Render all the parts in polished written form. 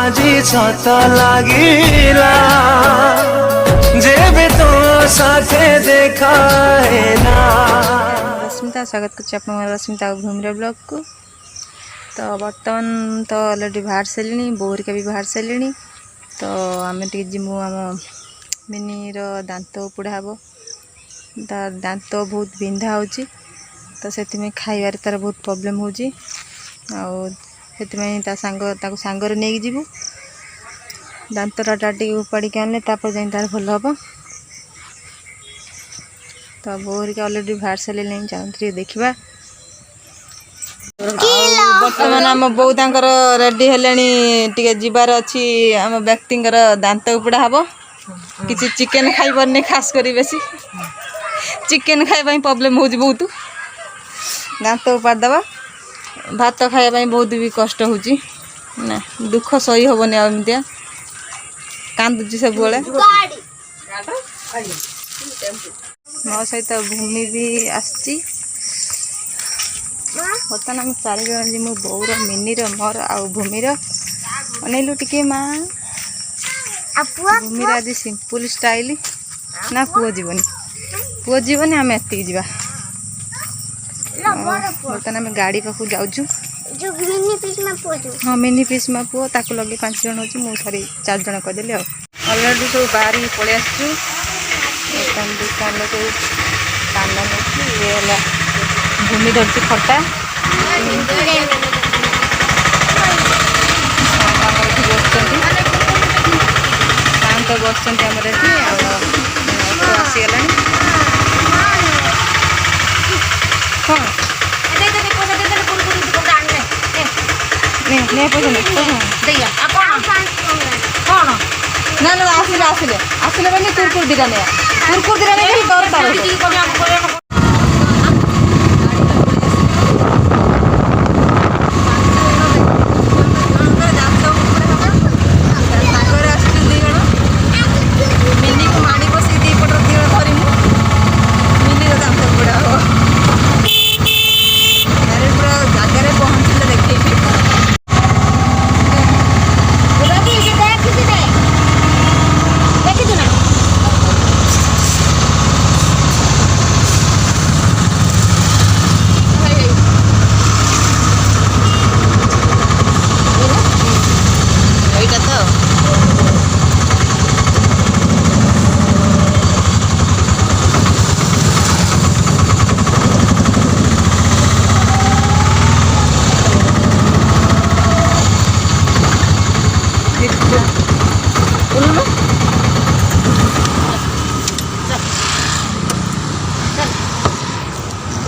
আজি সত লাগিলা जेबे तो साथे देखा है ना। रश्मिता स्वागत कर रश्मिता भूमिर ब्लॉग को। तो बर्तमान तो अलरेडी बाहर सारे बोहरिका भी बाहर सारे। तो आम टे जीमु आम मिनीर दांत उपुड़ा हम दांत बहुत बिंधा हो तो से खाइबार तार बहुत प्रॉब्लम हो सांगर नहीं जीवु दांतटा टे उपाड़ी आने जाए तार भल हम। तो बोहरिका अलरेडी बाहर सारे चाहते देखा। बर्तमान आम बो रेडी है जीवार अच्छी आम व्यक्ति दांत उपड़ा हम किसी चिकेन खाइबार नहीं खास कर बेसी चिकेन खाइबा प्रॉब्लम हो बहुत दांत उपाड़देवा भात खाइबा बहुत भी कष्ट हो ना दुख सही हेनी आमतिया कांदुची सब बड़े मो सहित भूमि भी आसी बर्तमान आम 4 जन जी मो बोर मिनीर मोर आ भूमिर अनेलु टिके माँ भूमिर आज सिंपल स्टाइल ना पुओ जीवन आम एति जा बर्तमान आम गाड़ी पाखु जाऊँ हाँ मिनी पिस मा पुओ ताकू लगे 5 जन अच्छे मुझे 4 जन कदेली अलरेडी सब बाहर पलि आसु दुकान सब कान ये भूमि धरती खटा तो बस आमर आसीगला कौन ना ना आसिले आसिले आसिले बनी कुरकुर दिरा ने डर तार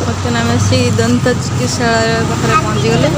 बर्तमान आम से दंत चिकित्सा पाखे पहुँची गले।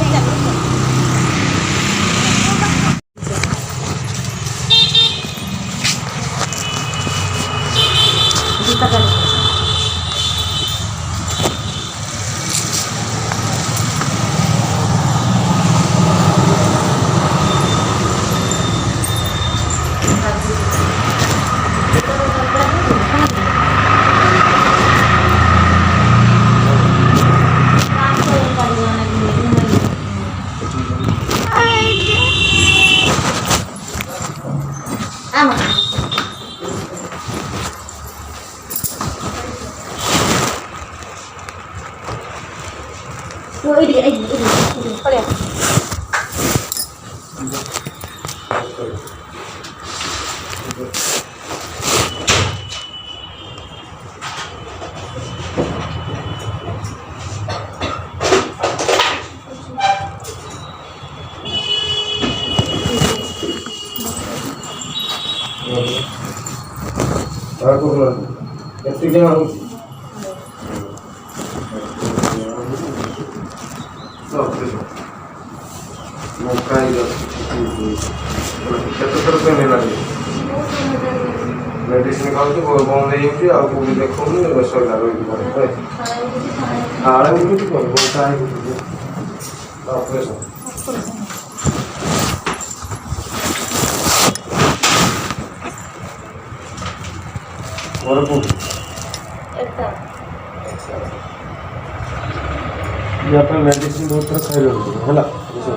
मेडिसिन खाऊ बंद हो देखा सरला ऑपरेशन मेडिसिन बहुत थोड़ा खाई है।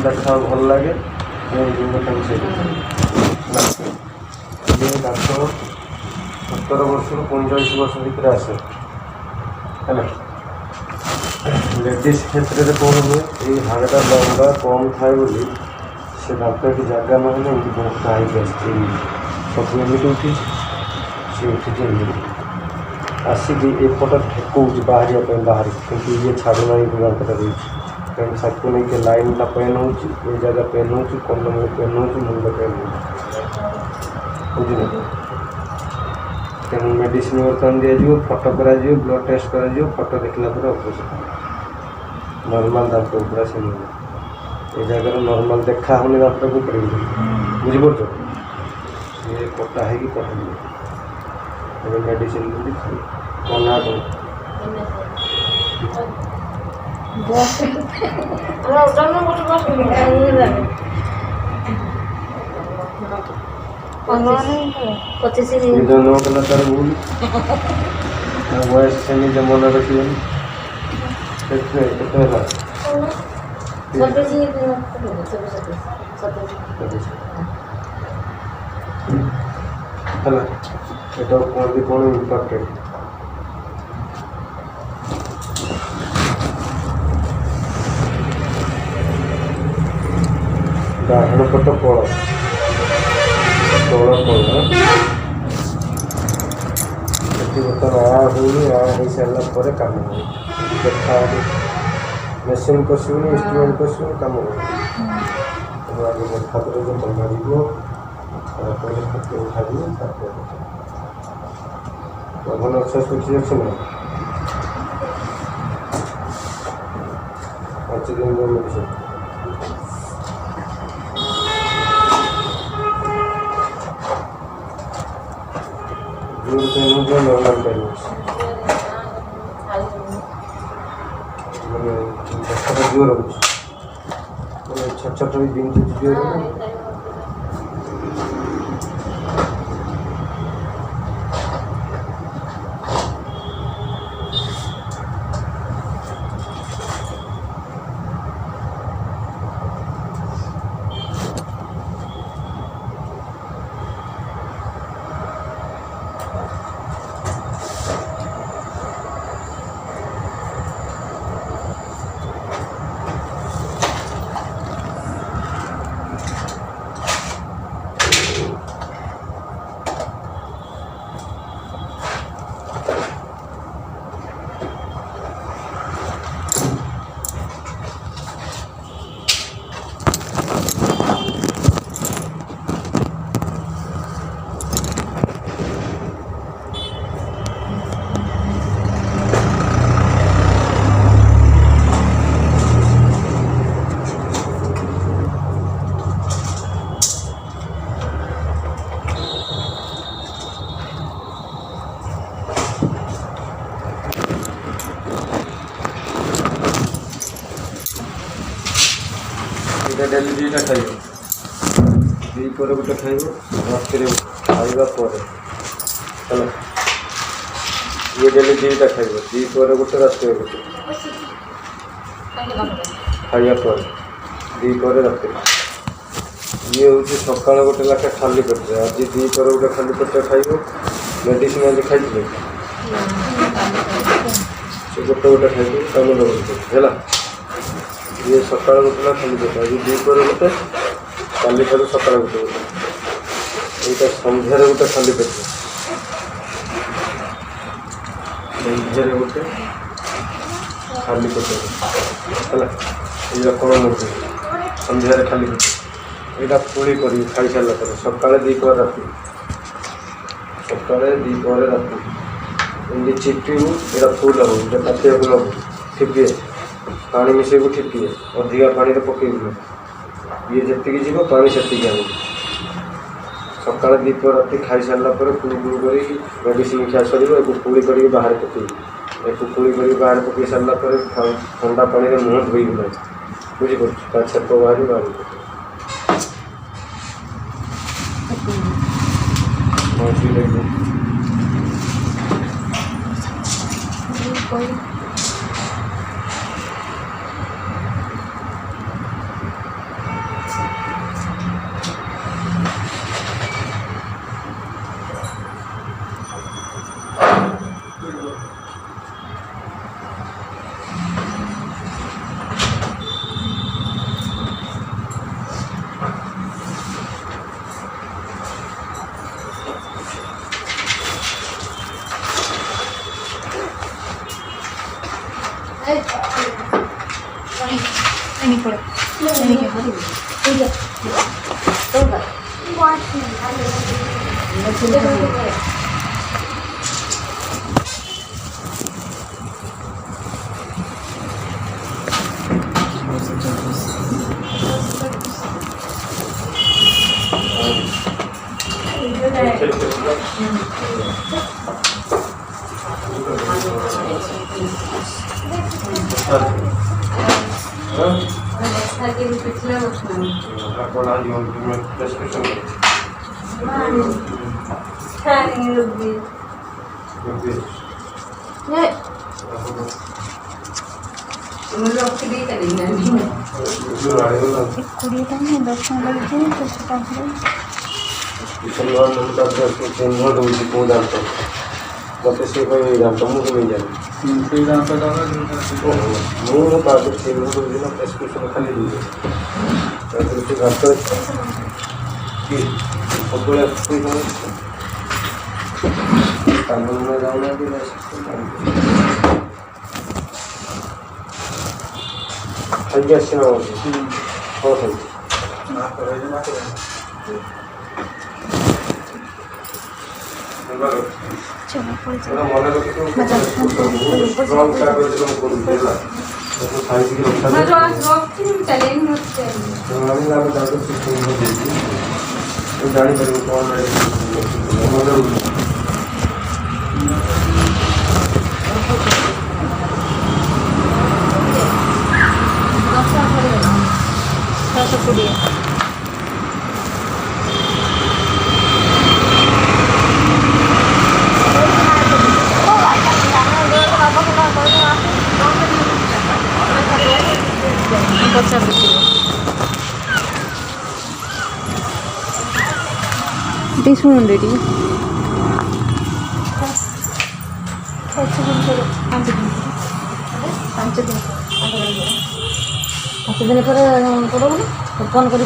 देखा भल लगे इंजेक्शन से दांत 17 वर्ष 45 वर्ष भितर आसे है लेडीज क्षेत्र में कौन हुए ये हाड़टा लंबा कम थाए बोली से दांत की जगह ना बहुत हाइक सब एमती उठी सी उठी आसिक एपट ठेकुच बाहर कि ये छाड़ूना दांतटा देती कहीं सबको नहीं कि लाइनटा पेन हो जगह पेन हो कंडम पेन हो मुंड पेन हो बुझे तेणु मेडिसिन बर्तमान दिज्व फटो कर ब्लड टेस्ट कर फटो देखला ऑपरेशन नॉर्मल दांत उपड़ा से ये जगह नॉर्मल देखा होनी दांत को बुझीपार ये कटा है कि कटा मेडिसिन कौन ना तार भूल बयस से निजे मन रखिए कहते कौन इम्पोर्टेंट डाहण पट कल तल कल बर्तमान आ हो सारापर कम देखा मेसीन पशुनि इंस्ट्रूमेंट पशु कम आगे देखा जो मार उठा भल एक्सरसाइज देखी ना 5 दिन मेडिसिन नॉर्मल पेन मैंने जोर मैंने छोट छोट दिन जोर डेली दुईटा खाइब द्विपर गोटे खाइब राति खाइबा है ये डेली दुईटा खाइब द्विपर गोटे राति गोटे खाइबा द्विपर राति ये हूँ सका गोटे लाखे खाली पेटे आज द्विपर गोटे खाली पेटे खाइब मेडिसिन आज खाई से गोटे गोटे खाइब कम है ये सका गोटे खाली पेट आज द्विपर गोटे काली ठार सका गोटे यहाँ सन्धार गोटे खाली पेट सन्धार गोटे खाली पेट है ये कौन मुझे सन्धार खाली पेट यहाँ पुणी कर खाई सारा सका द्विपर राति सका द्विपर राति एमती चिपिबू यहाँ फुल हम जो काटिया फुल हम ठिपे पानी मिसेबू ठिपे अधिका पानी पकेबू ये जी जीव पानी से आम सका द्विपर राति खाई सारापर पुणी पुणी कर मेडिसिन खा सर पुणी कर बाहर पकेबू एक पुणी कर बाहर पकई सारापर ठंडा पानी में मुँह धोईबू ना बुझीपार छेप बाहर बाहर मत से कोई दांत मुझे नहीं जाने मुझे पास चिन्ह दूसरी ना प्रेस्क्रिप्शन खाली दीजिए तो दांत कि पकड़े कोई कानून में जाऊँगा कि अच्छा सीना हो मन जापर कौन शुणुंडी टी 5 दिन पर फोन कर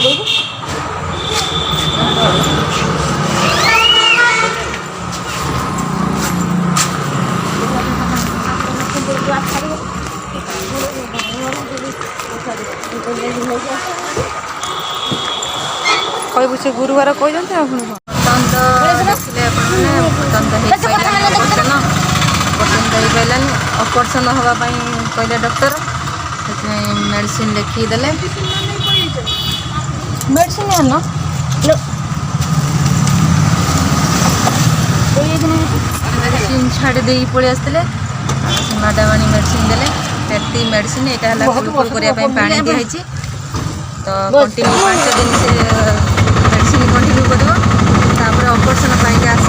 कहबू से गुरुवार कहते ऑपरेशन हाँपाई कहले डॉक्टर मेडिसिन लिखिदेले मेडिसिन मेडिसिन छाड़ी दे पलि आसते मैडम आनी मेडिसिन देले पेटी मेडिसिन यहाँ है ग्लूकोज करने पानी दिखाई तो कंटिन्यू 5 दिन से मेडिसिन कंटिन्यू कर ऑपरेशन पाई आस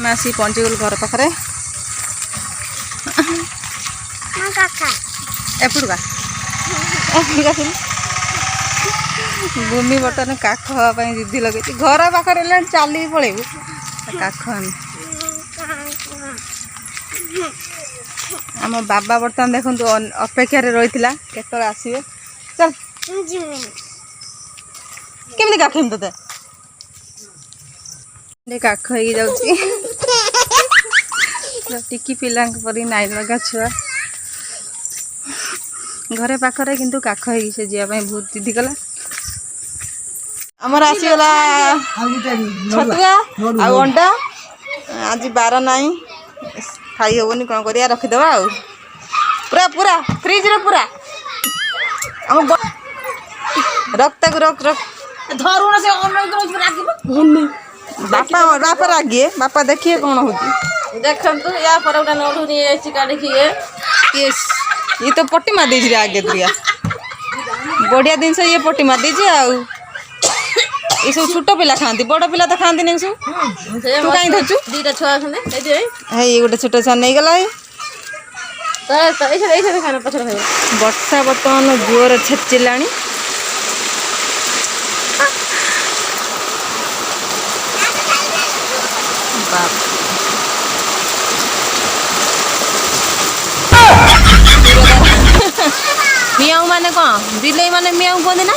आसी पहुँचीगल घर पाखे एपड़का भूमि बर्तमान काख हाँपाई जिद्दी लगे घर पाखे चली पलैबू काख आम बाबा बर्तमान देखु अपेक्षा रही केत आसवे चल केमी काखेमी ते काख हो टिकी पिला परी नाइन लगा छुआ घरे पाखरे किंतु काख हो जावाई बहुत जिद्दी कला ଆମର ଆସିଗଲା ଛତୁଆ ଆଉ ଅଣ୍ଡା। ଆଜି ବାର ନାହିଁ ଖାଇ ହେବନି କ'ଣ କରିବା ରଖିଦେବା ଆଉ ପୁରା ପୁରା ଫ୍ରିଜ୍ରେ ପୁରା ଆମ ରଖ ତାକୁ ରଖ ରଖ ବାପା ବାପା ରାଗିଏ ବାପା ଦେଖିଏ କ'ଣ ହେଉଛି ଦେଖନ୍ତୁ ୟା ପରେ ଗୋଟେ ନଡ଼ୁ ନେଇଯାଇଛି କାଢ଼ିକି ଇଏ ତ ପଟି ମାରି ଦେଇଛି ଆଗେ ଦୁରିଆ ବଢ଼ିଆ ଜିନିଷ ଇଏ ପଟି ମାରି ଦେଇଛି ଆଉ ଏସବୁ ଛୋଟ ପିଲା ଖାଆନ୍ତି ବଡ଼ ପିଲା ତ ଖାଆନ୍ତିନି ସବୁ ତୁ କାହିଁ ଧରୁଛୁ ଦୁଇଟା ଛୁଆ ଅଛନ୍ତି ସେଇଥିପାଇଁ ହେଇ ଗୋଟେ ଛୋଟ ଛୁଆ ନେଇଗଲା ପଛରେ ଖାଇବ ବର୍ଷା ବର୍ତ୍ତମାନ ଜୋର ଛେଚିଲାଣି ମିଆଉ ମାନେ କ'ଣ ବିଲେଇ ମାନେ ମିଆଉ କୁହନ୍ତି ନା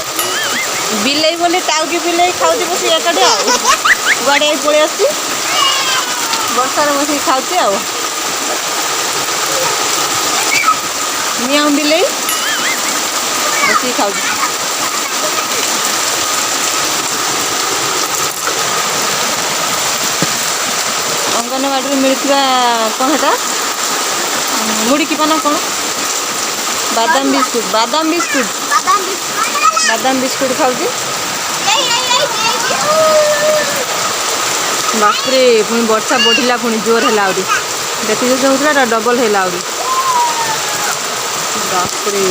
ବିଲେଇ ବୋଲି ଟାଉକି ବିଲେଇ ଖାଉଛି ବସି ଏକାଠି ଆଉ ଗାଡ଼ିଆଇ ପଳେଇ ଆସୁଛି ବର୍ଷାରେ ବସିକି ଖାଉଛି ଆଉ ମିଆଉ ବିଲେଇ ବସିକି ଖାଉଛି ଅଙ୍ଗନବାଡ଼ିରୁ ମିଳୁଥିବା କ'ଣ ସେଟା ମୁଡ଼ିକି ପାନ କ'ଣ ବାଦାମ ବିସ୍କୁଟ ଖାଉଛି ବାପରେ ପୁଣି ବର୍ଷା ବଢ଼ିଲା ପୁଣି ଜୋର ହେଲା ଆହୁରି ଦେଖି ଯୋଉ ହେଉଥିଲା ଡବଲ ହେଲା ଆହୁରି ବାପରେ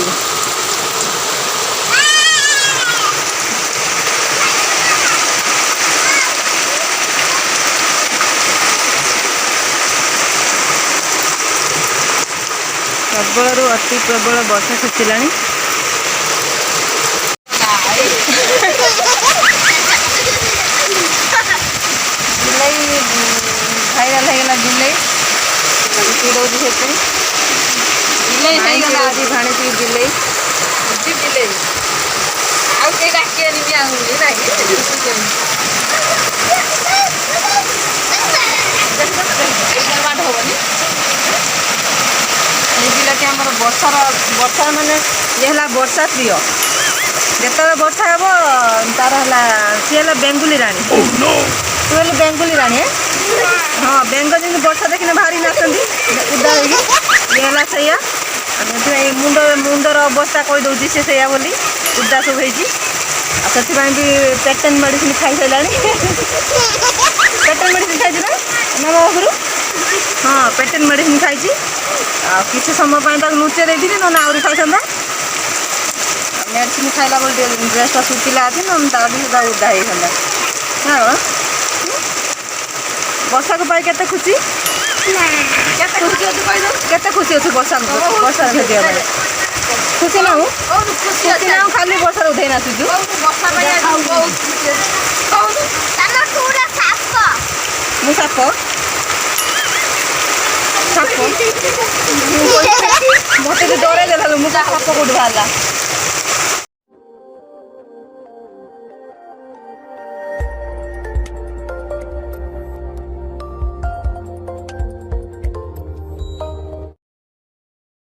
ପ୍ରବଳରୁ ଅତି ପ୍ରବଳ ବର୍ଷା ଛେଚିଲାଣି ବିଲେଇ ଭାଇରାଲ ହେଇଗଲା ବିଲେଇ ଚିଡ଼ଉଛି ସେଥିପାଇଁ ବିଲେଇ ହେଇଗଲା ଆଜି ଭାଣିଛି ବିଲେଇ ବିଲେଇ ଆଉ କେହି ଡାକିବେନି ବି ଆହୁରି ହବନି এই ପିଲାଟି ଆମର ବର୍ଷା ମାନେ ଇଏ ହେଲା ବର୍ଷା ପ୍ରିୟ ଯେତେବେଳେ ବର୍ଷା ହେବ ତାର ହେଲା ସିଏ ହେଲା ବେଙ୍ଗୁଲି ରାଣୀ ତୁ ହେଲେ ବେଙ୍ଗୁଲି ରାଣୀ ହଁ ବେଙ୍ଗ ଯେମିତି ବର୍ଷା ଦେଖିଲେ ବାହାରି ନାଚନ୍ତି ଉଦା ହେଇକି ଇଏ ହେଲା ସେଇଆ ସେଥିପାଇଁ ମୁଣ୍ଡର ଅବସ୍ଥା କହିଦେଉଛି ସେ ସେଇଆ ବୋଲି ଉଦା ସବୁ ହେଇଛି ଆଉ ସେଥିପାଇଁ ବି ପେଟେନ୍ ମେଡ଼ିସିନ ଖାଇସାରିଲାଣି ପେଟେନ୍ ମେଡ଼ିସିନ ଖାଇଛି ନା ବାବାଘରୁ ହଁ ପେଟେନ୍ ମେଡ଼ିସିନ ଖାଇଛି ଆଉ କିଛି ସମୟ ପାଇଁ ତାକୁ ଲୁଚେଇ ଦେଇଥିଲି ନହେଲେ ଆହୁରି ଖାଇଥାନ୍ତା ମେଡ଼ିସିନ ଖାଇଲା ବୋଲି ଡ୍ରେସ୍ଟା ଶୁଖିଲା ଅଛି ନହେଲେ ତା ବି ସୁଧା ଉଦା ହେଇଥାନ୍ତା ହଁ ବର୍ଷାକୁ ପାଇ କେତେ ଖୁସି କେତେ ଖୁସି ଅଛୁ ବର୍ଷାରେ ଭେଦିବା ପାଇଁ ଖୁସି ନାହୁଁ ଖୁସି ନାହୁଁ ଖାଲି ବର୍ଷାରେ ଉଧେଇ ନାଚୁଛୁ ମୁଁ ସାପ ମତେ ଡରେଇ ଦେଲା ମୁଁ ସାପ କୋଉଠି ବାହାରିଲା